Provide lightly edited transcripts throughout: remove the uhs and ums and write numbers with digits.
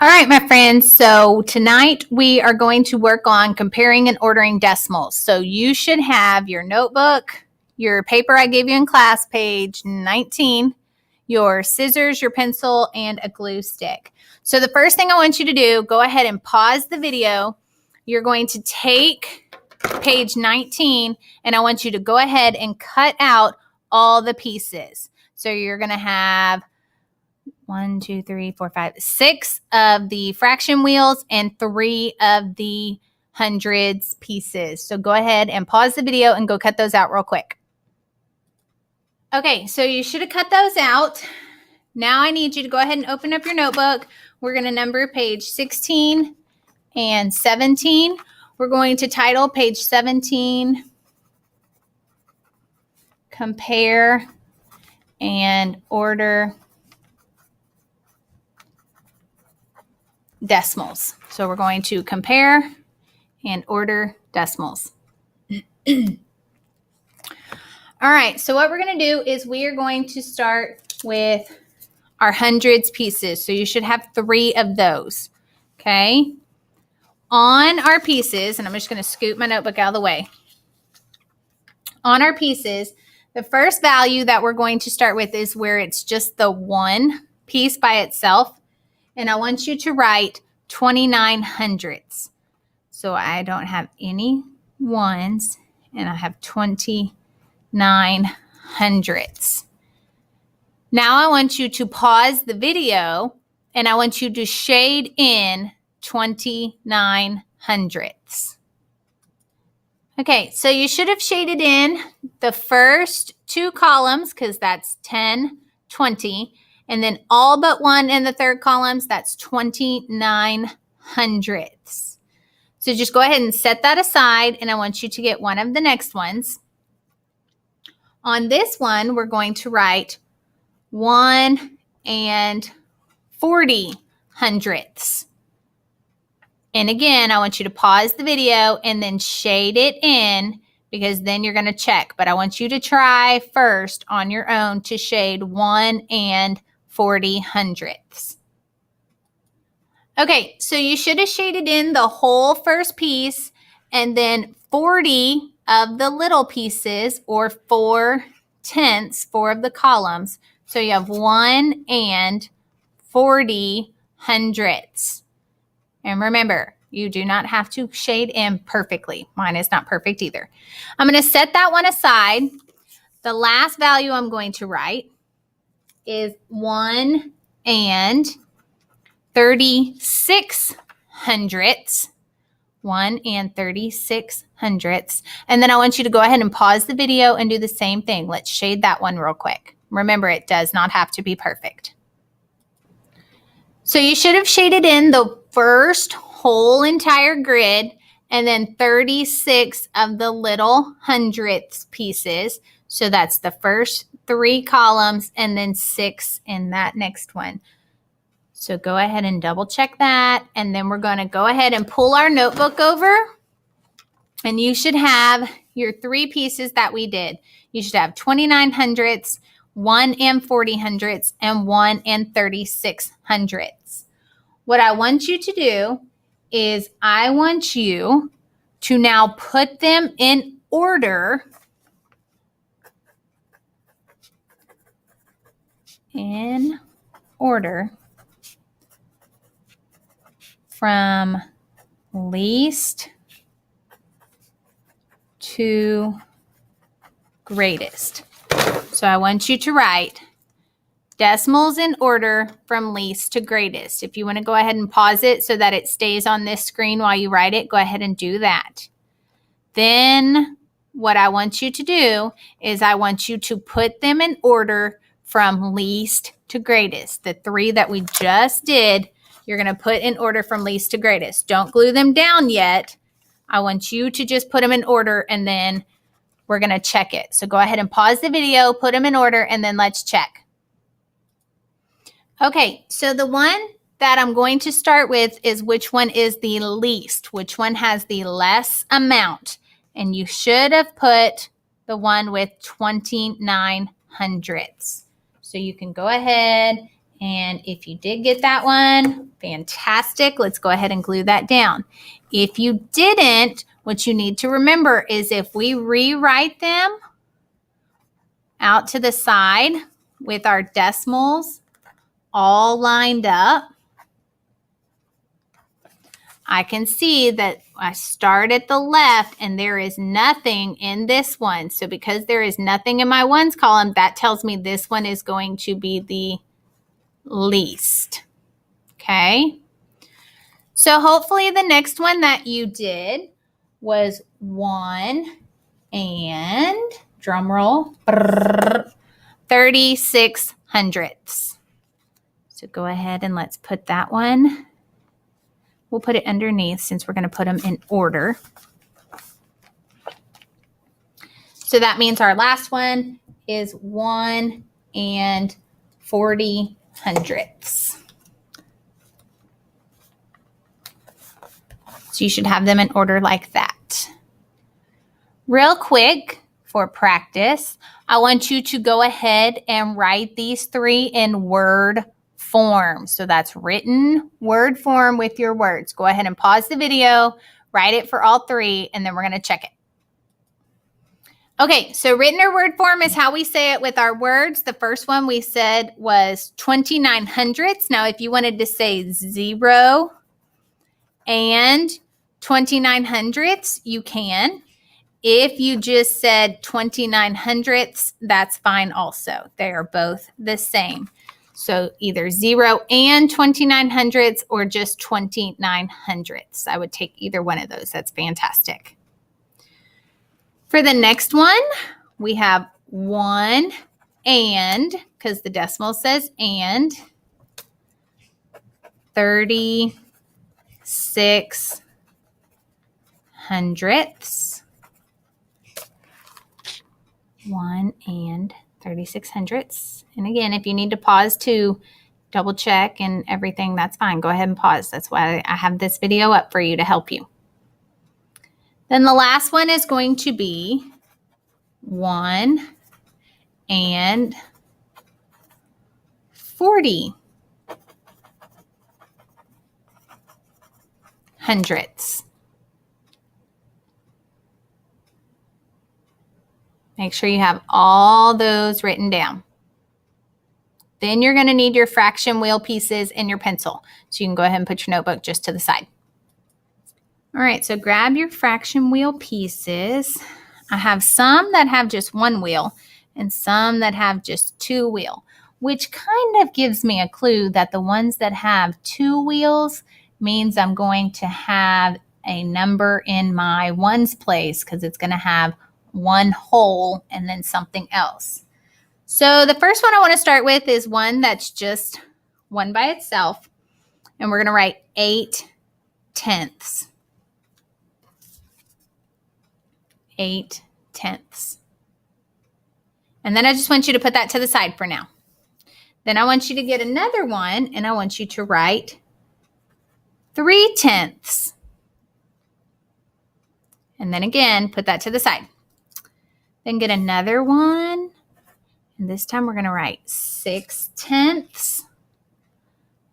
All right, my friends. So tonight we are going to work on comparing and ordering decimals. So you should have your notebook, your paper I gave you in class, page 19, your scissors, your pencil, and a glue stick. So the first thing I want you to do, go ahead and pause the video. You're going to take page 19, and I want you to go ahead and cut out all the pieces. So you're going to have 6 of the fraction wheels and 3 of the hundreds pieces. So go ahead and pause the video and go cut those out real quick. Okay, so you should have cut those out. Now I need you to go ahead and open up your notebook. We're going to number page 16 and 17. We're going to title page 17, Compare and Order Decimals. So we're going to compare and order decimals. All right, so what we're going to do is we are going to start with our hundreds pieces. So you should have 3 of those, okay? On our pieces, and I'm just going to scoot my notebook out of the way. On our pieces, the first value that we're going to start with is where it's just the one piece by itself. And I want you to write 29 hundredths. So I don't have any ones, and I have 29 hundredths. Now I want you to pause the video, and I want you to shade in 29 hundredths. Okay, so you should have shaded in the first 2 columns because that's 10, 20, and then all but one in the third columns, that's 29 hundredths. So just go ahead and set that aside, and I want you to get one of the next ones. On this one, we're going to write 1 and 40 hundredths. And again, I want you to pause the video and then shade it in because then you're going to check. But I want you to try first on your own to shade 1 and 40 hundredths. Okay, so you should have shaded in the whole first piece and then 40 of the little pieces, or 4 tenths, 4 of the columns. So you have 1 and 40 hundredths. And remember, you do not have to shade in perfectly. Mine is not perfect either. I'm going to set that one aside. The last value I'm going to write is 1 and 36 hundredths. 1 and 36 hundredths. And then I want you to go ahead and pause the video and do the same thing. Let's shade that one real quick. Remember, it does not have to be perfect. So you should have shaded in the first whole entire grid and then 36 of the little hundredths pieces. So that's the first 3 columns and then 6 in that next one. So go ahead and double check that. And then we're going to go ahead and pull our notebook over. And you should have your 3 pieces that we did. You should have 29 hundredths, 1 and 40 hundredths, and 1 and 36 hundredths. What I want you to do is I want you to now put them in order from least to greatest. So I want you to write decimals in order from least to greatest. If you want to go ahead and pause it so that it stays on this screen while you write it, go ahead and do that. Then what I want you to do is I want you to put them in order from least to greatest. The 3 that we just did, you're going to put in order from least to greatest. Don't glue them down yet. I want you to just put them in order, and then we're going to check it. So go ahead and pause the video, put them in order, and then let's check. Okay, so the one that I'm going to start with is which one is the least, which one has the less amount. And you should have put the one with 29 hundredths. So you can go ahead And if you did get that one, fantastic. Let's go ahead and glue that down. If you didn't, what you need to remember is if we rewrite them out to the side with our decimals all lined up, I can see that I start at the left and there is nothing in this one. So because there is nothing in my ones column, that tells me this one is going to be the least. Okay. So hopefully the next one that you did was 1 and, drum roll, 36 hundredths. So go ahead and let's put that one. We'll put it underneath since we're going to put them in order. So that means our last one is 1 and 40 hundredths. So you should have them in order like that. Real quick for practice, I want you to go ahead and write these 3 in word form. So that's written word form with your words. Go ahead and pause the video, write it for all 3, and then we're going to check it. Okay, so written or word form is how we say it with our words. The first one we said was 29 hundredths. Now, if you wanted to say 0 and 29 hundredths, you can. If you just said 29 hundredths, that's fine also. They are both the same. So either 0 and 29 hundredths or just 29 hundredths. I would take either one of those. That's fantastic. For the next one, we have 1 and, because the decimal says and, 36 hundredths. 1 and 36 hundredths. And again, if you need to pause to double check and everything, that's fine. Go ahead and pause. That's why I have this video up for you to help you. Then the last one is going to be 1 and 40 hundredths. Make sure you have all those written down. Then you're going to need your fraction wheel pieces and your pencil. So you can go ahead and put your notebook just to the side. All right, so grab your fraction wheel pieces. I have some that have just 1 wheel and some that have just 2 wheel, which kind of gives me a clue that the ones that have 2 wheels means I'm going to have a number in my ones place because it's going to have 1 hole and then something else. So the first one I want to start with is one that's just 1 by itself. And we're going to write 8 tenths. 8 tenths. And then I just want you to put that to the side for now. Then I want you to get another one and I want you to write 3 tenths. And then again, put that to the side. Then get another one. And this time we're going to write 6 tenths.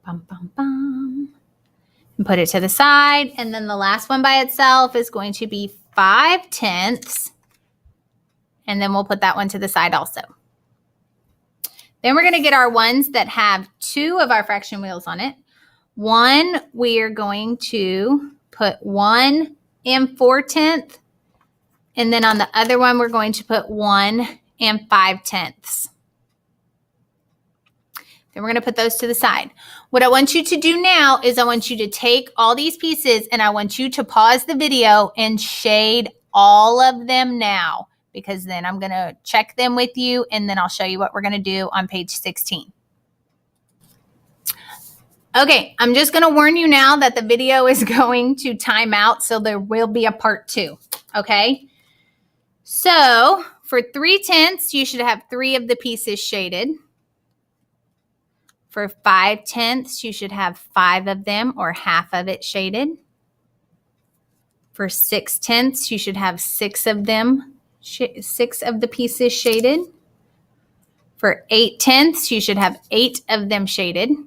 Bum, bum, bum. And put it to the side. And then the last one by itself is going to be 5 tenths. And then we'll put that one to the side also. Then we're going to get our ones that have 2 of our fraction wheels on it. One, we are going to put 1 and 4 tenths. And then on the other one, we're going to put 1 and 5 tenths. Then we're going to put those to the side. What I want you to do now is I want you to take all these pieces and I want you to pause the video and shade all of them now, because then I'm going to check them with you and then I'll show you what we're going to do on page 16. Okay, I'm just going to warn you now that the video is going to time out, so there will be a part 2, okay? So for 3 tenths, you should have 3 of the pieces shaded. For 5 tenths, you should have 5 of them or half of it shaded. For 6 tenths, you should have 6 of them, 6 of the pieces shaded. For 8/10, you should have 8 of them shaded.